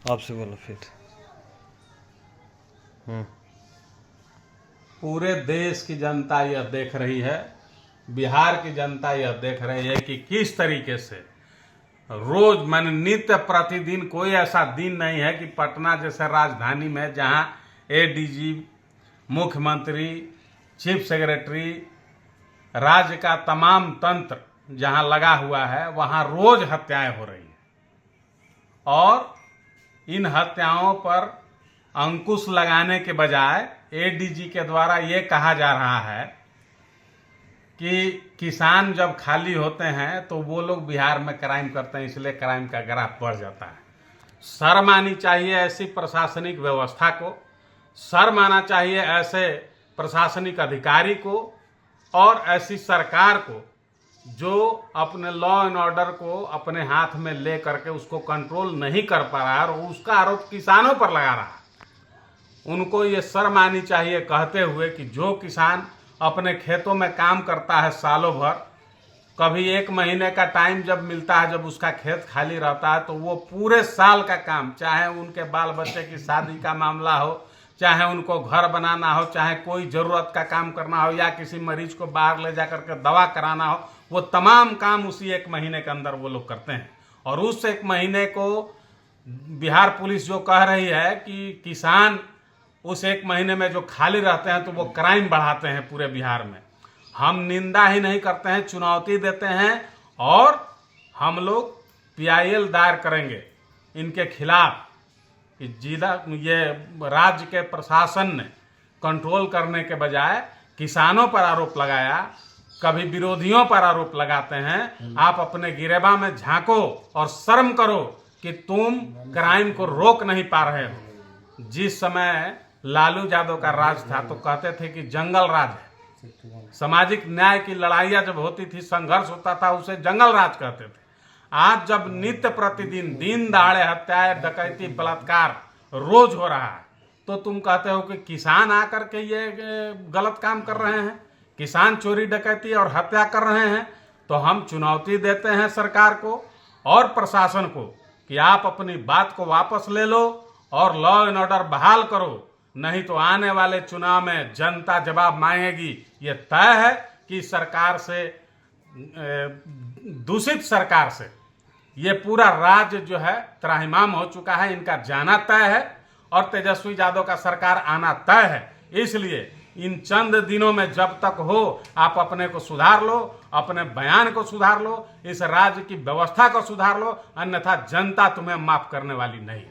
आपसे बोलो फिर। पूरे देश की जनता यह देख रही है, बिहार की जनता यह देख रही है कि किस तरीके से रोज माने नित्य प्रतिदिन कोई ऐसा दिन नहीं है कि पटना जैसे राजधानी में जहां एडीजी, मुख्यमंत्री, चीफ सेक्रेटरी, राज्य का तमाम तंत्र जहां लगा हुआ है वहां रोज हत्याएं हो रही हैं और इन हत्याओं पर अंकुश लगाने के बजाय एडीजी के द्वारा ये कहा जा रहा है कि किसान जब खाली होते हैं तो वो लोग बिहार में क्राइम करते हैं, इसलिए क्राइम का ग्राफ बढ़ जाता है। शर्म आनी चाहिए ऐसी प्रशासनिक व्यवस्था को, शर्म आना चाहिए ऐसे प्रशासनिक अधिकारी को और ऐसी सरकार को जो अपने लॉ एंड ऑर्डर को अपने हाथ में ले करके उसको कंट्रोल नहीं कर पा रहा है और उसका आरोप किसानों पर लगा रहा है। उनको ये शर्म आनी चाहिए कहते हुए कि जो किसान अपने खेतों में काम करता है सालों भर, कभी 1 महीने का टाइम जब मिलता है, जब उसका खेत खाली रहता है, तो वो पूरे साल का काम, चाहे उनके बाल बच्चे की शादी का मामला हो, चाहे उनको घर बनाना हो, चाहे कोई ज़रूरत का काम करना हो या किसी मरीज को बाहर ले जा करके दवा कराना हो, वो तमाम काम उसी 1 महीने के अंदर वो लोग करते हैं। और उस 1 महीने को बिहार पुलिस जो कह रही है कि किसान उस 1 महीने में जो खाली रहते हैं तो वो क्राइम बढ़ाते हैं पूरे बिहार में, हम निंदा ही नहीं करते हैं, चुनौती देते हैं और हम लोग PIL दायर करेंगे इनके खिलाफ कि जिला ये राज्य के प्रशासन ने कंट्रोल करने के बजाय किसानों पर आरोप लगाया, कभी विरोधियों पर आरोप लगाते हैं। आप अपने गिरेबा में झांको और शर्म करो कि तुम क्राइम को रोक नहीं पा रहे हो। जिस समय लालू यादव का राज था तो कहते थे कि जंगल राज है, सामाजिक न्याय की लड़ाइयाँ जब होती थी, संघर्ष होता था, उसे जंगल राज कहते थे। आज जब नित्य प्रतिदिन दिन दहाड़े हत्याएं, डकैती, बलात्कार रोज हो रहा है, तो तुम कहते हो कि किसान आकर के ये गलत काम कर रहे हैं, किसान चोरी डकैती और हत्या कर रहे हैं। तो हम चुनौती देते हैं सरकार को और प्रशासन को कि आप अपनी बात को वापस ले लो और लॉ एंड ऑर्डर बहाल करो, नहीं तो आने वाले चुनाव में जनता जवाब मांगेगी। ये तय है कि सरकार से, दूषित सरकार से ये पूरा राज्य जो है त्राहिमाम हो चुका है, इनका जाना तय है और तेजस्वी यादव का सरकार आना तय है। इसलिए इन चंद दिनों में जब तक हो आप अपने को सुधार लो, अपने बयान को सुधार लो, इस राज्य की व्यवस्था को सुधार लो, अन्यथा जनता तुम्हें माफ करने वाली नहीं।